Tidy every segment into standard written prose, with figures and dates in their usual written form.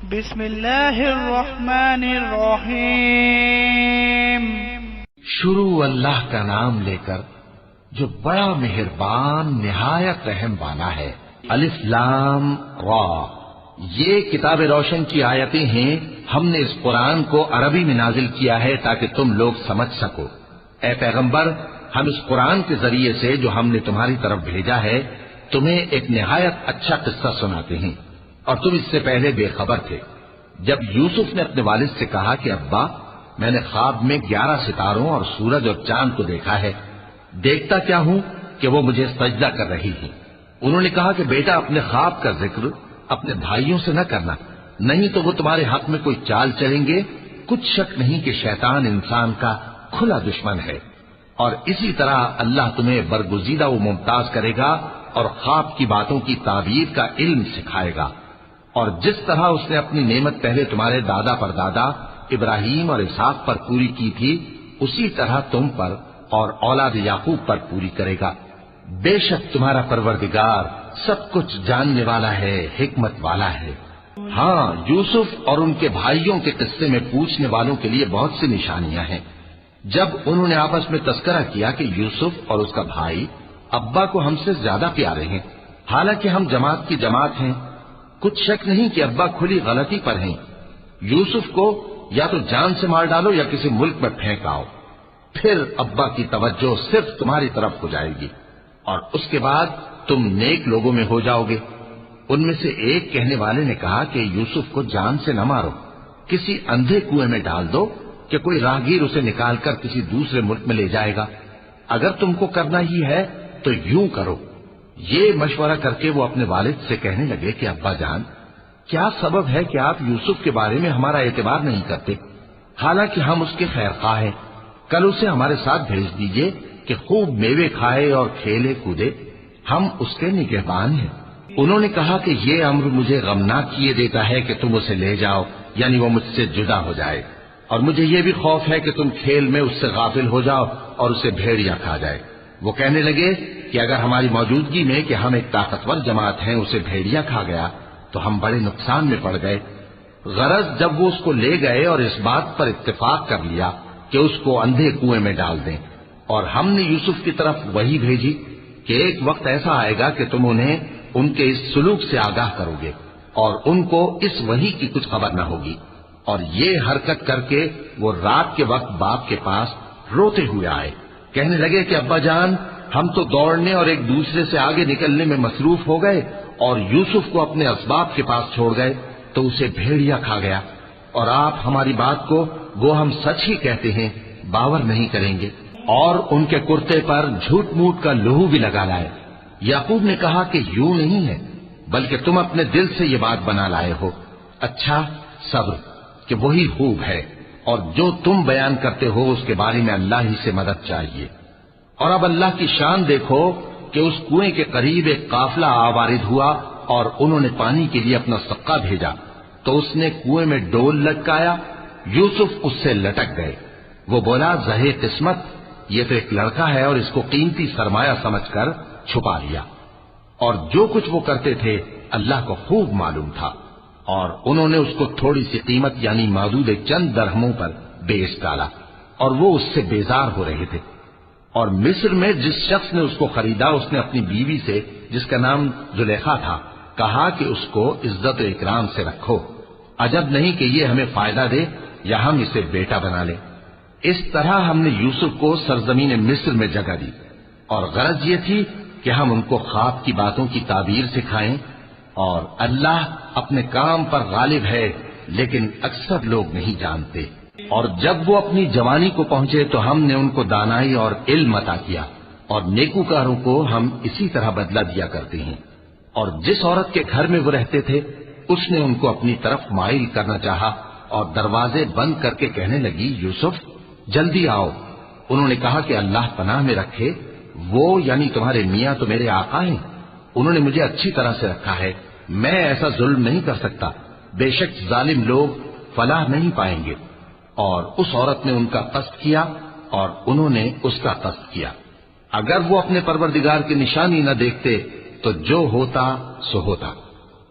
بسم اللہ الرحمن الرحیم۔ شروع اللہ کا نام لے کر جو بڑا مہربان نہایت رحم والا ہے۔ الف لام را، یہ کتاب روشن کی آیتیں ہیں۔ ہم نے اس قرآن کو عربی میں نازل کیا ہے تاکہ تم لوگ سمجھ سکو۔ اے پیغمبر، ہم اس قرآن کے ذریعے سے جو ہم نے تمہاری طرف بھیجا ہے تمہیں ایک نہایت اچھا قصہ سناتے ہیں، اور تم اس سے پہلے بے خبر تھے۔ جب یوسف نے اپنے والد سے کہا کہ ابا، میں نے خواب میں 11 ستاروں اور سورج اور چاند کو دیکھا ہے، دیکھتا کیا ہوں کہ وہ مجھے سجدہ کر رہی ہیں۔ انہوں نے کہا کہ بیٹا، اپنے خواب کا ذکر اپنے بھائیوں سے نہ کرنا، نہیں تو وہ تمہارے حق میں کوئی چال چلیں گے۔ کچھ شک نہیں کہ شیطان انسان کا کھلا دشمن ہے، اور اسی طرح اللہ تمہیں برگزیدہ و ممتاز کرے گا اور خواب کی باتوں کی تعبیر کا علم سکھائے گا۔ اور جس طرح اس نے اپنی نعمت پہلے تمہارے دادا پر دادا ابراہیم اور اسحاق پر پوری کی تھی، اسی طرح تم پر اور اولاد یعقوب پر پوری کرے گا۔ بے شک تمہارا پروردگار سب کچھ جاننے والا ہے، حکمت والا ہے۔ ہاں، یوسف اور ان کے بھائیوں کے قصے میں پوچھنے والوں کے لیے بہت سی نشانیاں ہیں۔ جب انہوں نے آپس میں تذکرہ کیا کہ یوسف اور اس کا بھائی ابا کو ہم سے زیادہ پیارے ہیں، حالانکہ ہم جماعت کی جماعت ہیں، کچھ شک نہیں کہ ابا کھلی غلطی پر ہیں۔ یوسف کو یا تو جان سے مار ڈالو یا کسی ملک میں پھینک آؤ، پھر ابا کی توجہ صرف تمہاری طرف ہو جائے گی، اور اس کے بعد تم نیک لوگوں میں ہو جاؤ گے۔ ان میں سے ایک کہنے والے نے کہا کہ یوسف کو جان سے نہ مارو، کسی اندھے کنویں میں ڈال دو کہ کوئی راہگیر اسے نکال کر کسی دوسرے ملک میں لے جائے گا۔ اگر تم کو کرنا ہی ہے تو یوں کرو۔ یہ مشورہ کر کے وہ اپنے والد سے کہنے لگے کہ ابا جان، کیا سبب ہے کہ آپ یوسف کے بارے میں ہمارا اعتبار نہیں کرتے؟ حالانکہ ہم اس کے خیر خواہ ہیں، کل اسے ہمارے ساتھ بھیج دیجئے کہ خوب میوے کھائے اور کھیلے کودے، ہم اس کے نگہبان ہیں۔ انہوں نے کہا کہ یہ امر مجھے غمناک کیے دیتا ہے کہ تم اسے لے جاؤ، یعنی وہ مجھ سے جدا ہو جائے، اور مجھے یہ بھی خوف ہے کہ تم کھیل میں اس سے غافل ہو جاؤ اور اسے بھیڑیا کھا جائے۔ وہ کہنے لگے کہ اگر ہماری موجودگی میں کہ ہم ایک طاقتور جماعت ہیں اسے بھیڑیا کھا گیا تو ہم بڑے نقصان میں پڑ گئے۔ غرض جب وہ اس کو لے گئے اور اس بات پر اتفاق کر لیا کہ اس کو اندھے کنویں میں ڈال دیں، اور ہم نے یوسف کی طرف وحی بھیجی کہ ایک وقت ایسا آئے گا کہ تم انہیں ان کے اس سلوک سے آگاہ کرو گے، اور ان کو اس وحی کی کچھ خبر نہ ہوگی۔ اور یہ حرکت کر کے وہ رات کے وقت باپ کے پاس روتے ہوئے آئے، کہنے لگے کہ ابا جان، ہم تو دوڑنے اور ایک دوسرے سے آگے نکلنے میں مصروف ہو گئے اور یوسف کو اپنے اسباب کے پاس چھوڑ گئے تو اسے بھیڑیا کھا گیا، اور آپ ہماری بات کو وہ ہم سچ ہی کہتے ہیں باور نہیں کریں گے۔ اور ان کے کرتے پر جھوٹ موٹ کا لہو بھی لگا لائے۔ یعقوب نے کہا کہ یوں نہیں ہے، بلکہ تم اپنے دل سے یہ بات بنا لائے ہو۔ اچھا، صبر کہ وہی خوب ہے، اور جو تم بیان کرتے ہو اس کے بارے میں اللہ ہی سے مدد چاہیے۔ اور اب اللہ کی شان دیکھو کہ اس کنویں کے قریب ایک قافلہ آوارد ہوا اور انہوں نے پانی کے لیے اپنا سقا بھیجا تو اس نے کنویں میں ڈول لٹکایا، یوسف اس سے لٹک گئے۔ وہ بولا، زہے قسمت، یہ تو ایک لڑکا ہے اور اس کو قیمتی سرمایہ سمجھ کر چھپا لیا۔ اور جو کچھ وہ کرتے تھے اللہ کو خوب معلوم تھا، اور انہوں نے اس کو تھوڑی سی قیمت یعنی معدود چند درہموں پر بیچ ڈالا، اور وہ اس سے بیزار ہو رہے تھے۔ اور مصر میں جس شخص نے اس کو خریدا، اس نے اپنی بیوی سے جس کا نام زلیخا تھا کہا کہ اس کو عزت و اکرام سے رکھو، عجب نہیں کہ یہ ہمیں فائدہ دے یا ہم اسے بیٹا بنا لیں۔ اس طرح ہم نے یوسف کو سرزمین مصر میں جگہ دی، اور غرض یہ تھی کہ ہم ان کو خواب کی باتوں کی تعبیر سکھائیں۔ اور اللہ اپنے کام پر غالب ہے، لیکن اکثر لوگ نہیں جانتے۔ اور جب وہ اپنی جوانی کو پہنچے تو ہم نے ان کو دانائی اور علم عطا کیا، اور نیکوکاروں کو ہم اسی طرح بدلہ دیا کرتے ہیں۔ اور جس عورت کے گھر میں وہ رہتے تھے اس نے ان کو اپنی طرف مائل کرنا چاہا، اور دروازے بند کر کے کہنے لگی، یوسف جلدی آؤ۔ انہوں نے کہا کہ اللہ پناہ میں رکھے، وہ یعنی تمہارے میاں تو میرے آقا ہیں، انہوں نے مجھے اچھی طرح سے رکھا ہے، میں ایسا ظلم نہیں کر سکتا، بے شک ظالم لوگ فلاح نہیں پائیں گے۔ اور اس عورت نے ان کا قصد کیا اور انہوں نے اس کا قصد کیا۔ اگر وہ اپنے پروردگار کی نشانی نہ دیکھتے تو جو ہوتا سو ہوتا۔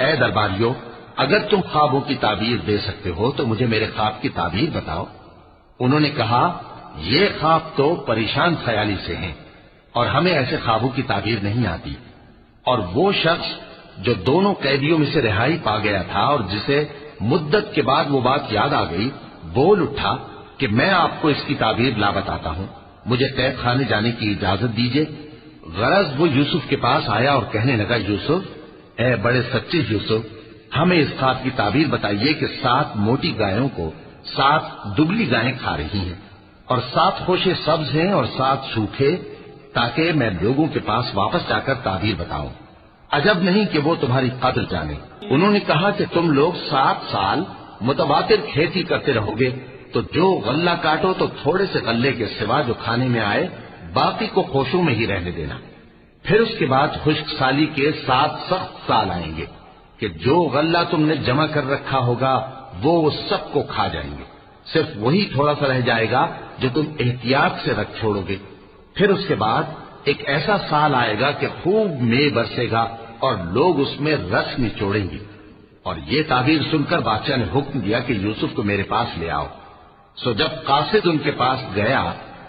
اے درباریوں، اگر تم خوابوں کی تعبیر دے سکتے ہو تو مجھے میرے خواب کی تعبیر بتاؤ۔ انہوں نے کہا، یہ خواب تو پریشان خیالی سے ہیں اور ہمیں ایسے خوابوں کی تعبیر نہیں آتی۔ اور وہ شخص جو دونوں قیدیوں میں سے رہائی پا گیا تھا اور جسے مدت کے بعد وہ بات یاد آ گئی، بول اٹھا کہ میں آپ کو اس کی تعبیر لا بتاتا ہوں، مجھے قید خانے جانے کی اجازت دیجیے۔ غرض وہ یوسف کے پاس آیا اور کہنے لگا، یوسف، اے بڑے سچے یوسف، ہمیں اس خواب کی تعبیر بتائیے کہ 7 موٹی گایوں کو 7 دبلی گائیں کھا رہی ہیں اور 7 خوشے سبز ہیں اور 7 سوکھے، تاکہ میں لوگوں کے پاس واپس جا کر تعبیر بتاؤں۔ عجب نہیں کہ وہ تمہاری قدر جانے۔ انہوں نے کہا کہ تم لوگ 7 سال متواتر کھیتی کرتے رہو گے، تو جو غلہ کاٹو تو تھوڑے سے غلے کے سوا جو کھانے میں آئے باقی کو خوشوں میں ہی رہنے دینا۔ پھر اس کے بعد خشک سالی کے 7 سخت سال آئیں گے کہ جو غلہ تم نے جمع کر رکھا ہوگا وہ سب کو کھا جائیں گے، صرف وہی تھوڑا سا رہ جائے گا جو تم احتیاط سے رکھ چھوڑو گے۔ پھر اس کے بعد ایک ایسا سال آئے گا کہ خوب مے برسے گا اور لوگ اس میں رس نچوڑیں گے۔ اور یہ تعبیر سن کر بادشاہ نے حکم دیا کہ یوسف کو میرے پاس لے آؤ۔ سو جب قاصد ان کے پاس گیا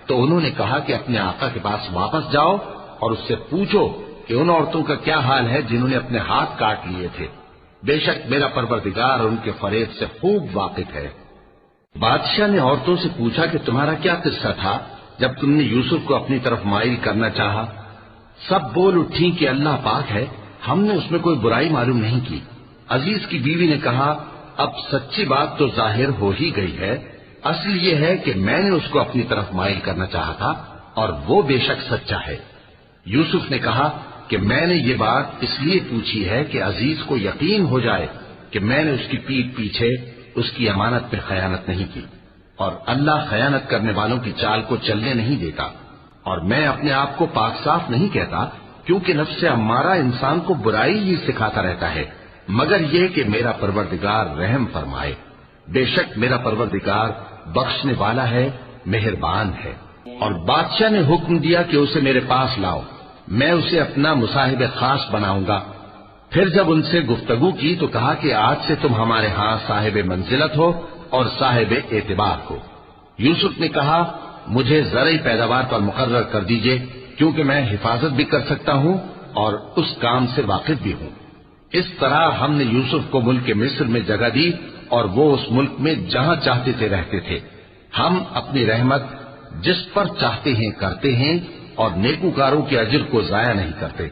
تو انہوں نے کہا کہ اپنے آقا کے پاس واپس جاؤ اور اس سے پوچھو کہ ان عورتوں کا کیا حال ہے جنہوں نے اپنے ہاتھ کاٹ لیے تھے، بے شک میرا پروردگار ان کے فریب سے خوب واقف ہے۔ بادشاہ نے عورتوں سے پوچھا کہ تمہارا کیا قصہ تھا جب تم نے یوسف کو اپنی طرف مائل کرنا چاہا؟ سب بول اٹھی کہ اللہ پاک ہے، ہم نے اس میں کوئی برائی معلوم نہیں کی۔ عزیز کی بیوی نے کہا، اب سچی بات تو ظاہر ہو ہی گئی ہے، اصل یہ ہے کہ میں نے اس کو اپنی طرف مائل کرنا چاہا تھا اور وہ بے شک سچا ہے۔ یوسف نے کہا کہ میں نے یہ بات اس لیے پوچھی ہے کہ عزیز کو یقین ہو جائے کہ میں نے اس کی پیٹھ پیچھے اس کی امانت پہ خیانت نہیں کی، اور اللہ خیانت کرنے والوں کی چال کو چلنے نہیں دیتا۔ اور میں اپنے آپ کو پاک صاف نہیں کہتا، کیونکہ نفس امارہ انسان کو برائی ہی سکھاتا رہتا ہے، مگر یہ کہ میرا پروردگار رحم فرمائے۔ بے شک میرا پروردگار بخشنے والا ہے، مہربان ہے۔ اور بادشاہ نے حکم دیا کہ اسے میرے پاس لاؤ، میں اسے اپنا مصاحب خاص بناؤں گا۔ پھر جب ان سے گفتگو کی تو کہا کہ آج سے تم ہمارے ہاں صاحب منزلت ہو اور صاحب اعتبار ہو۔ یوسف نے کہا، مجھے زرعی پیداوار پر مقرر کر دیجئے، کیونکہ میں حفاظت بھی کر سکتا ہوں اور اس کام سے واقف بھی ہوں۔ اس طرح ہم نے یوسف کو ملک مصر میں جگہ دی اور وہ اس ملک میں جہاں چاہتے تھے رہتے تھے۔ ہم اپنی رحمت جس پر چاہتے ہیں کرتے ہیں اور نیکوکاروں کے اجر کو ضائع نہیں کرتے،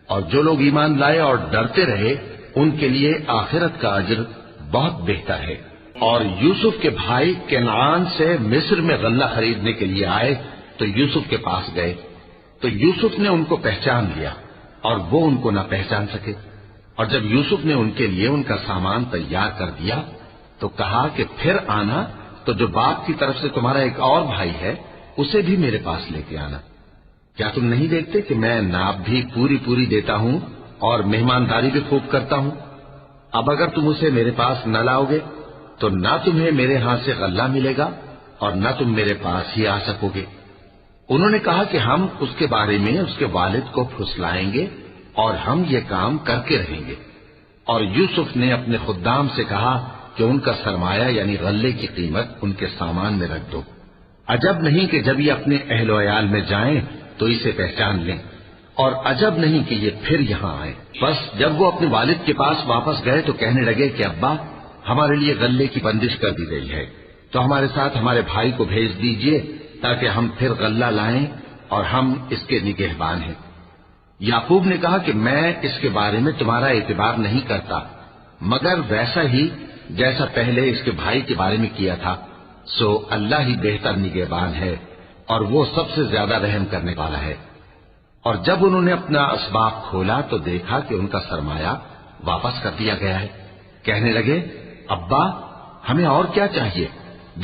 اور جو لوگ ایمان لائے اور ڈرتے رہے ان کے لیے آخرت کا اجر بہت بہتر ہے۔ اور یوسف کے بھائی کنعان سے مصر میں غلہ خریدنے کے لیے آئے تو یوسف کے پاس گئے، تو یوسف نے ان کو پہچان لیا اور وہ ان کو نہ پہچان سکے۔ اور جب یوسف نے ان کے لیے ان کا سامان تیار کر دیا تو کہا کہ پھر آنا تو جو باپ کی طرف سے تمہارا ایک اور بھائی ہے اسے بھی میرے پاس لے کے آنا۔ کیا تم نہیں دیکھتے کہ میں ناب بھی پوری پوری دیتا ہوں اور مہمانداری بھی خوب کرتا ہوں؟ اب اگر تم اسے میرے پاس نہ لاؤ گے تو نہ تمہیں میرے ہاں سے غلہ ملے گا اور نہ تم میرے پاس ہی آ سکو گے۔ انہوں نے کہا کہ ہم اس کے بارے میں اس کے والد کو پھسلائیں گے اور ہم یہ کام کر کے رہیں گے۔ اور یوسف نے اپنے خدام سے کہا کہ ان کا سرمایہ یعنی غلے کی قیمت ان کے سامان میں رکھ دو۔ عجب نہیں کہ جب یہ اپنے اہل و عیال میں جائیں تو اسے پہچان لیں، اور عجب نہیں کہ یہ پھر یہاں آئیں۔ بس جب وہ اپنے والد کے پاس واپس گئے تو کہنے لگے کہ ابا، ہمارے لیے غلے کی بندش کر دی گئی ہے، تو ہمارے ساتھ ہمارے بھائی کو بھیج دیجئے تاکہ ہم پھر غلہ لائیں اور ہم اس کے نگہبان ہیں۔ یعقوب نے کہا کہ میں اس کے بارے میں تمہارا اعتبار نہیں کرتا، مگر ویسا ہی جیسا پہلے اس کے بھائی کے بارے میں کیا تھا، سو اللہ ہی بہتر نگہبان ہے اور وہ سب سے زیادہ رحم کرنے والا ہے۔ اور جب انہوں نے اپنا اسباب کھولا تو دیکھا کہ ان کا سرمایہ واپس کر دیا گیا ہے۔ کہنے لگے، ابا ہمیں اور کیا چاہیے؟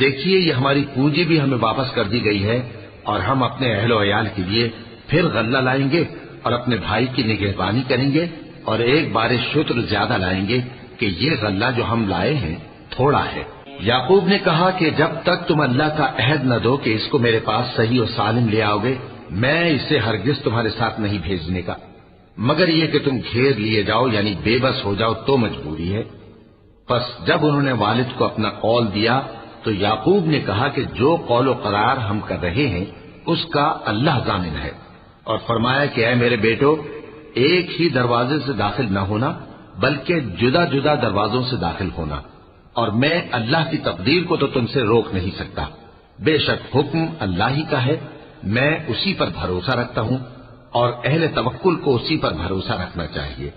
دیکھیے یہ ہماری پونجی بھی ہمیں واپس کر دی گئی ہے اور ہم اپنے اہل و عیال کے لیے پھر غلہ لائیں گے اور اپنے بھائی کی نگہبانی کریں گے اور ایک بار شتر زیادہ لائیں گے کہ یہ غلہ جو ہم لائے ہیں تھوڑا ہے۔ یعقوب نے کہا کہ جب تک تم اللہ کا عہد نہ دو کہ اس کو میرے پاس صحیح و سالم لے آؤ گے، میں اسے ہرگز تمہارے ساتھ نہیں بھیجنے کا، مگر یہ کہ تم گھیر لیے جاؤ یعنی بے بس ہو جاؤ تو مجبوری ہے۔ پس جب انہوں نے والد کو اپنا قول دیا تو یعقوب نے کہا کہ جو قول و قرار ہم کر رہے ہیں اس کا اللہ ضامن ہے، اور فرمایا کہ اے میرے بیٹو، ایک ہی دروازے سے داخل نہ ہونا بلکہ جدا جدا دروازوں سے داخل ہونا، اور میں اللہ کی تقدیر کو تو تم سے روک نہیں سکتا۔ بے شک حکم اللہ ہی کا ہے، میں اسی پر بھروسہ رکھتا ہوں، اور اہل توکل کو اسی پر بھروسہ رکھنا چاہیے۔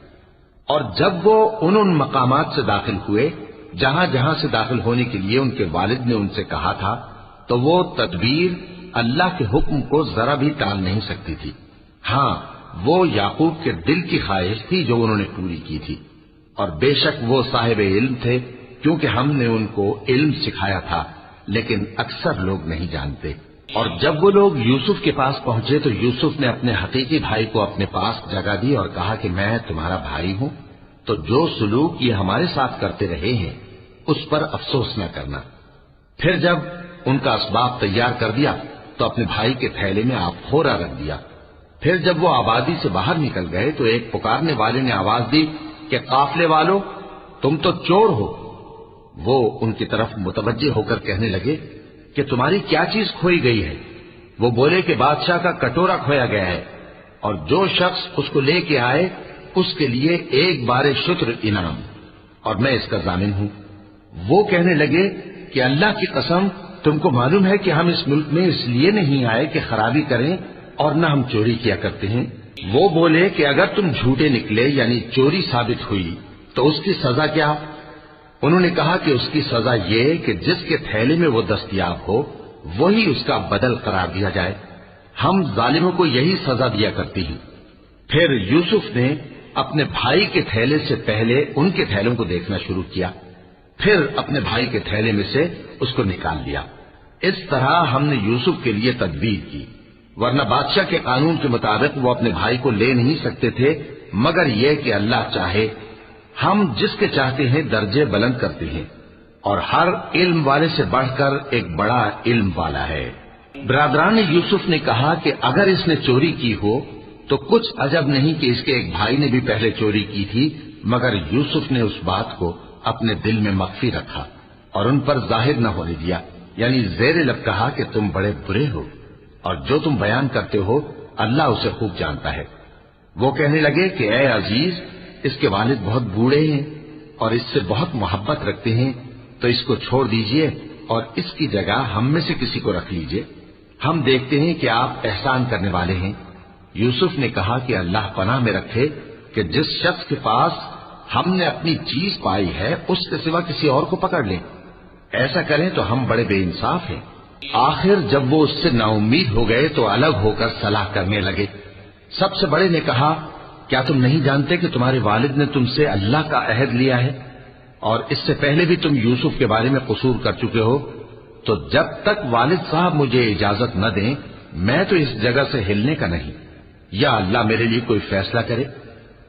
اور جب وہ ان مقامات سے داخل ہوئے جہاں جہاں سے داخل ہونے کے لیے ان کے والد نے ان سے کہا تھا، تو وہ تدبیر اللہ کے حکم کو ذرا بھی ٹال نہیں سکتی تھی۔ ہاں، وہ یعقوب کے دل کی خواہش تھی جو انہوں نے پوری کی تھی، اور بے شک وہ صاحب علم تھے، کیونکہ ہم نے ان کو علم سکھایا تھا، لیکن اکثر لوگ نہیں جانتے۔ اور جب وہ لوگ یوسف کے پاس پہنچے تو یوسف نے اپنے حقیقی بھائی کو اپنے پاس جگہ دی اور کہا کہ میں تمہارا بھائی ہوں، تو جو سلوک یہ ہمارے ساتھ کرتے رہے ہیں اس پر افسوس نہ کرنا۔ پھر جب ان کا اسباب تیار کر دیا تو اپنے بھائی کے تھیلے میں آپ خورا رکھ دیا۔ پھر جب وہ آبادی سے باہر نکل گئے تو ایک پکارنے والے نے آواز دی کہ قافلے والو، تم تو چور ہو۔ وہ ان کی طرف متوجہ ہو کر کہنے لگے کہ تمہاری کیا چیز کھوئی گئی ہے؟ وہ بولے کہ بادشاہ کا کٹورا کھویا گیا ہے، اور جو شخص اس کو لے کے آئے اس کے لیے ایک بار شتر انعام، اور میں اس کا ضامن ہوں۔ وہ کہنے لگے کہ اللہ کی قسم، تم کو معلوم ہے کہ ہم اس ملک میں اس لیے نہیں آئے کہ خرابی کریں اور نہ ہم چوری کیا کرتے ہیں۔ وہ بولے کہ اگر تم جھوٹے نکلے یعنی چوری ثابت ہوئی تو اس کی سزا کیا؟ انہوں نے کہا کہ اس کی سزا یہ کہ جس کے تھیلے میں وہ دستیاب ہو وہی اس کا بدل قرار دیا جائے، ہم ظالموں کو یہی سزا دیا کرتی ہیں۔ پھر یوسف نے اپنے بھائی کے تھیلے سے پہلے ان کے تھیلوں کو دیکھنا شروع کیا، پھر اپنے بھائی کے تھیلے میں سے اس کو نکال لیا۔ اس طرح ہم نے یوسف کے لیے تدبیر کی، ورنہ بادشاہ کے قانون کے مطابق وہ اپنے بھائی کو لے نہیں سکتے تھے، مگر یہ کہ اللہ چاہے۔ ہم جس کے چاہتے ہیں درجے بلند کرتے ہیں، اور ہر علم والے سے بڑھ کر ایک بڑا علم والا ہے۔ برادران یوسف نے کہا کہ اگر اس نے چوری کی ہو تو کچھ عجب نہیں کہ اس کے ایک بھائی نے بھی پہلے چوری کی تھی، مگر یوسف نے اس بات کو اپنے دل میں مخفی رکھا اور ان پر ظاہر نہ ہونے دیا، یعنی زیر لب کہا کہ تم بڑے برے ہو، اور جو تم بیان کرتے ہو اللہ اسے خوب جانتا ہے۔ وہ کہنے لگے کہ اے عزیز، اس کے والد بہت بوڑھے ہیں اور اس سے بہت محبت رکھتے ہیں، تو اس کو چھوڑ دیجئے اور اس کی جگہ ہم میں سے کسی کو رکھ لیجئے، ہم دیکھتے ہیں کہ آپ احسان کرنے والے ہیں۔ یوسف نے کہا کہ اللہ پناہ میں رکھے کہ جس شخص کے پاس ہم نے اپنی چیز پائی ہے اس کے سوا کسی اور کو پکڑ لیں، ایسا کریں تو ہم بڑے بے انصاف ہیں۔ آخر جب وہ اس سے نا امید ہو گئے تو الگ ہو کر صلاح کرنے لگے۔ سب سے بڑے نے کہا کیا تم نہیں جانتے کہ تمہارے والد نے تم سے اللہ کا عہد لیا ہے، اور اس سے پہلے بھی تم یوسف کے بارے میں قصور کر چکے ہو، تو جب تک والد صاحب مجھے اجازت نہ دیں میں تو اس جگہ سے ہلنے کا نہیں، یا اللہ میرے لیے کوئی فیصلہ کرے،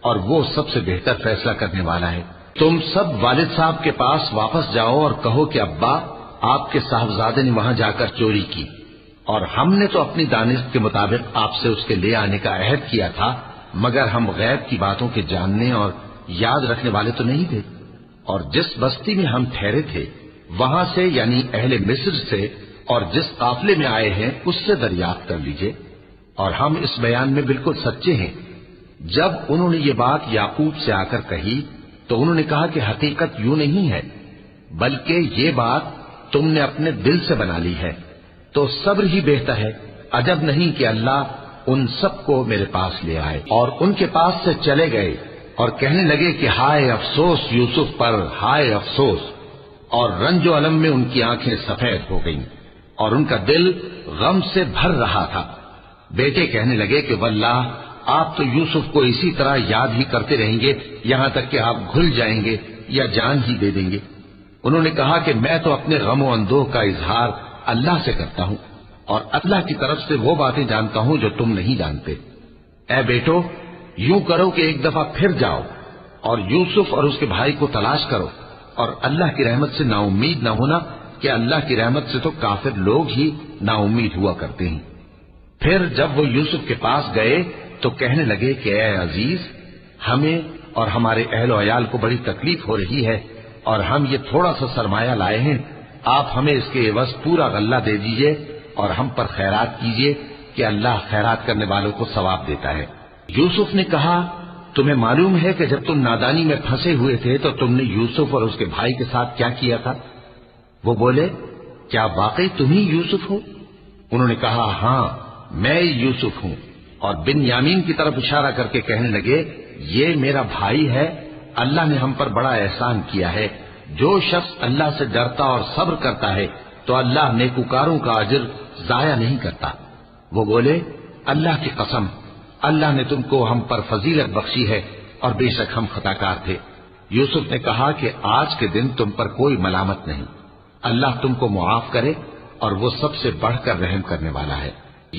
اور وہ سب سے بہتر فیصلہ کرنے والا ہے۔ تم سب والد صاحب کے پاس واپس جاؤ اور کہو کہ ابا، آپ کے صاحبزادے نے وہاں جا کر چوری کی، اور ہم نے تو اپنی دانست کے مطابق آپ سے اس کے لے آنے کا عہد کیا تھا، مگر ہم غیب کی باتوں کے جاننے اور یاد رکھنے والے تو نہیں تھے، اور جس بستی میں ہم ٹھہرے تھے وہاں سے یعنی اہل مصر سے اور جس قافلے میں آئے ہیں اس سے دریافت کر لیجئے، اور ہم اس بیان میں بالکل سچے ہیں۔ جب انہوں نے یہ بات یعقوب سے آ کر کہی تو انہوں نے کہا کہ حقیقت یوں نہیں ہے، بلکہ یہ بات تم نے اپنے دل سے بنا لی ہے، تو صبر ہی بہتر ہے۔ عجب نہیں کہ اللہ ان سب کو میرے پاس لے آئے۔ اور ان کے پاس سے چلے گئے اور کہنے لگے کہ ہائے افسوس یوسف پر، ہائے افسوس، اور رنج و الم میں ان کی آنکھیں سفید ہو گئیں اور ان کا دل غم سے بھر رہا تھا۔ بیٹے کہنے لگے کہ واللہ آپ تو یوسف کو اسی طرح یاد ہی کرتے رہیں گے یہاں تک کہ آپ گھل جائیں گے یا جان ہی دے دیں گے۔ انہوں نے کہا کہ میں تو اپنے غم و اندوہ کا اظہار اللہ سے کرتا ہوں، اور اللہ کی طرف سے وہ باتیں جانتا ہوں جو تم نہیں جانتے۔ اے بیٹو، یوں کرو کہ ایک دفعہ پھر جاؤ اور یوسف اور اس کے بھائی کو تلاش کرو، اور اللہ کی رحمت سے نا امید نہ ہونا کہ اللہ کی رحمت سے تو کافر لوگ ہی نا امید ہوا کرتے ہیں۔ پھر جب وہ یوسف کے پاس گئے تو کہنے لگے کہ اے عزیز، ہمیں اور ہمارے اہل و عیال کو بڑی تکلیف ہو رہی ہے اور ہم یہ تھوڑا سا سرمایہ لائے ہیں، آپ ہمیں اس کے عوض پورا غلہ دے دیجئے اور ہم پر خیرات کیجئے کہ اللہ خیرات کرنے والوں کو ثواب دیتا ہے۔ یوسف نے کہا، تمہیں معلوم ہے کہ جب تم نادانی میں پھنسے ہوئے تھے تو تم نے یوسف اور اس کے بھائی کے ساتھ کیا کیا تھا؟ وہ بولے، کیا واقعی تم ہی یوسف ہو؟ انہوں نے کہا، ہاں میں یوسف ہوں، اور بن یامین کی طرف اشارہ کر کے کہنے لگے، یہ میرا بھائی ہے، اللہ نے ہم پر بڑا احسان کیا ہے۔ جو شخص اللہ سے ڈرتا اور صبر کرتا ہے تو اللہ نیکوکاروں کا اجر ضائع نہیں کرتا۔ وہ بولے، اللہ کی قسم، اللہ نے تم کو ہم پر فضیلت بخشی ہے اور بے شک ہم خطا کار تھے۔ یوسف نے کہا کہ آج کے دن تم پر کوئی ملامت نہیں، اللہ تم کو معاف کرے اور وہ سب سے بڑھ کر رحم کرنے والا ہے۔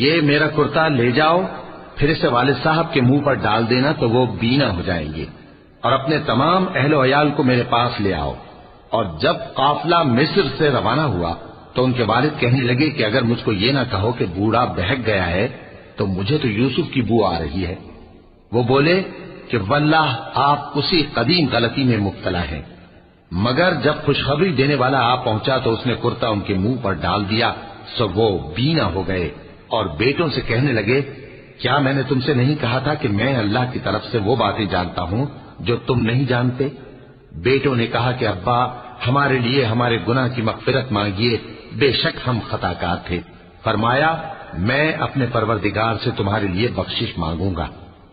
یہ میرا کرتا لے جاؤ، پھر اسے والد صاحب کے منہ پر ڈال دینا تو وہ بینا ہو جائیں گے، اور اپنے تمام اہل و عیال کو میرے پاس لے آؤ۔ اور جب قافلہ مصر سے روانہ ہوا تو ان کے والد کہنے لگے کہ اگر مجھ کو یہ نہ کہو کہ بوڑھا بہک گیا ہے تو مجھے تو یوسف کی بو آ رہی ہے۔ وہ بولے کہ واللہ آپ اسی قدیم غلطی میں مبتلا ہیں۔ مگر جب خوشخبری دینے والا آ پہنچا تو اس نے کرتا ان کے منہ پر ڈال دیا، سو وہ بینا ہو گئے اور بیٹوں سے کہنے لگے، کیا میں نے تم سے نہیں کہا تھا کہ میں اللہ کی طرف سے وہ باتیں جانتا ہوں جو تم نہیں جانتے؟ بیٹوں نے کہا کہ ابا، ہمارے لیے ہمارے گناہ کی مغفرت مانگیے، بے شک ہم خطا کار تھے۔ فرمایا، میں اپنے پروردگار سے تمہارے لیے بخشش مانگوں گا،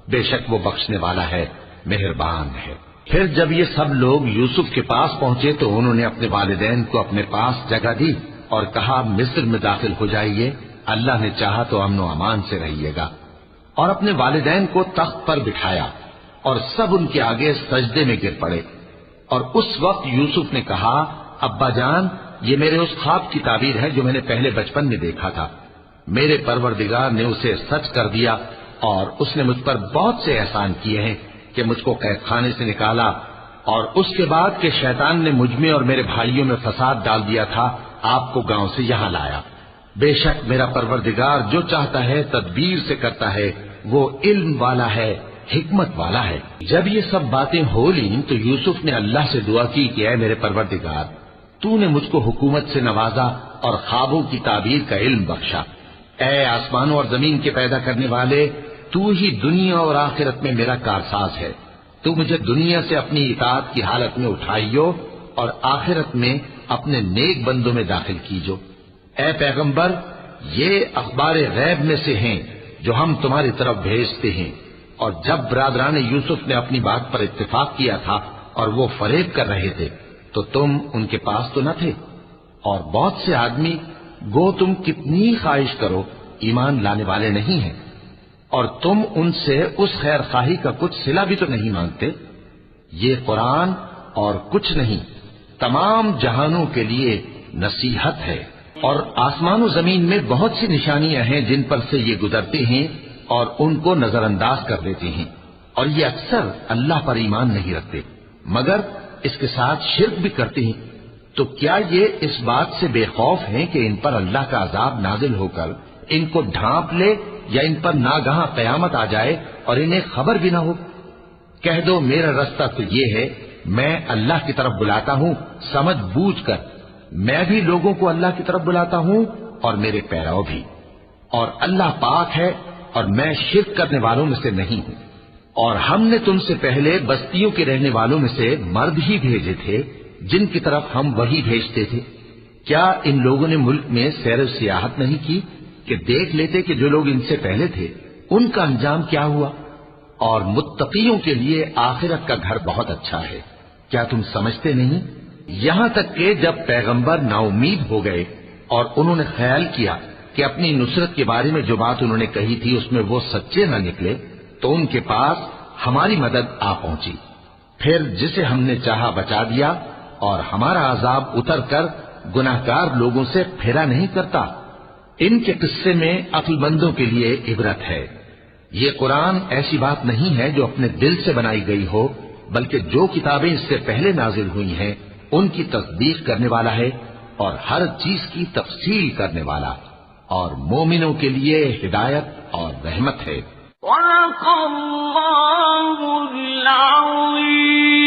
بے شک وہ بخشنے والا ہے، مہربان ہے۔ پھر جب یہ سب لوگ یوسف کے پاس پہنچے تو انہوں نے اپنے والدین کو اپنے پاس جگہ دی اور کہا، مصر میں داخل ہو جائیے، اللہ نے چاہا تو امن و امان سے رہیے گا۔ اور اپنے والدین کو تخت پر بٹھایا اور سب ان کے آگے سجدے میں گر پڑے۔ اور اس وقت یوسف نے کہا، ابا جان، یہ میرے اس خواب کی تعبیر ہے جو میں نے پہلے بچپن میں دیکھا تھا۔ میرے پروردگار نے اسے سچ کر دیا اور اس نے مجھ پر بہت سے احسان کیے ہیں کہ مجھ کو قید خانے سے نکالا، اور اس کے بعد کہ شیطان نے مجھ میں اور میرے بھائیوں میں فساد ڈال دیا تھا، آپ کو گاؤں سے یہاں لایا۔ بے شک میرا پروردگار جو چاہتا ہے تدبیر سے کرتا ہے، وہ علم والا ہے، حکمت والا ہے۔ جب یہ سب باتیں ہو لیں تو یوسف نے اللہ سے دعا کی کہ اے میرے پروردگار، تو نے مجھ کو حکومت سے نوازا اور خوابوں کی تعبیر کا علم بخشا۔ اے آسمانوں اور زمین کے پیدا کرنے والے، تو ہی دنیا اور آخرت میں میرا کارساز ہے۔ تو مجھے دنیا سے اپنی اطاعت کی حالت میں اٹھائیو اور آخرت میں اپنے نیک بندوں میں داخل کیجو۔ اے پیغمبر، یہ اخبار غیب میں سے ہیں جو ہم تمہاری طرف بھیجتے ہیں۔ اور جب برادران یوسف نے اپنی بات پر اتفاق کیا تھا اور وہ فریب کر رہے تھے تو تم ان کے پاس تو نہ تھے، اور بہت سے آدمی گو تم کتنی خواہش کرو ایمان لانے والے نہیں ہیں، اور تم ان سے اس خیر خواہی کا کچھ صلہ بھی تو نہیں مانگتے۔ یہ قرآن اور کچھ نہیں، تمام جہانوں کے لیے نصیحت ہے۔ اور آسمان و زمین میں بہت سی نشانیاں ہیں جن پر سے یہ گزرتے ہیں اور ان کو نظر انداز کر دیتے ہیں، اور یہ اکثر اللہ پر ایمان نہیں رکھتے مگر اس کے ساتھ شرک بھی کرتے ہیں۔ تو کیا یہ اس بات سے بے خوف ہیں کہ ان پر اللہ کا عذاب نازل ہو کر ان کو ڈھانپ لے، یا ان پر ناگہاں قیامت آ جائے اور انہیں خبر بھی نہ ہو؟ کہہ دو، میرا رستہ تو یہ ہے، میں اللہ کی طرف بلاتا ہوں سمجھ بوجھ کر، میں بھی لوگوں کو اللہ کی طرف بلاتا ہوں اور میرے پیرو بھی، اور اللہ پاک ہے اور میں شرک کرنے والوں میں سے نہیں ہوں۔ اور ہم نے تم سے پہلے بستیوں کے رہنے والوں میں سے مرد ہی بھیجے تھے جن کی طرف ہم وہی بھیجتے تھے۔ کیا ان لوگوں نے ملک میں سیر و سیاحت نہیں کی کہ دیکھ لیتے کہ جو لوگ ان سے پہلے تھے ان کا انجام کیا ہوا؟ اور متقیوں کے لیے آخرت کا گھر بہت اچھا ہے، کیا تم سمجھتے نہیں؟ یہاں تک کہ جب پیغمبر نا امید ہو گئے اور انہوں نے خیال کیا کہ اپنی نصرت کے بارے میں جو بات انہوں نے کہی تھی اس میں وہ سچے نہ نکلے، تو ان کے پاس ہماری مدد آ پہنچی، پھر جسے ہم نے چاہا بچا دیا، اور ہمارا عذاب اتر کر گناہگار لوگوں سے پھیرا نہیں کرتا۔ ان کے قصے میں عقل مندوں کے لیے عبرت ہے۔ یہ قرآن ایسی بات نہیں ہے جو اپنے دل سے بنائی گئی ہو، بلکہ جو کتابیں اس سے پہلے نازل ہوئی ہیں ان کی تصدیق کرنے والا ہے اور ہر چیز کی تفصیل کرنے والا، اور مومنوں کے لیے ہدایت اور رحمت ہے۔ صدق اللہ العظیم.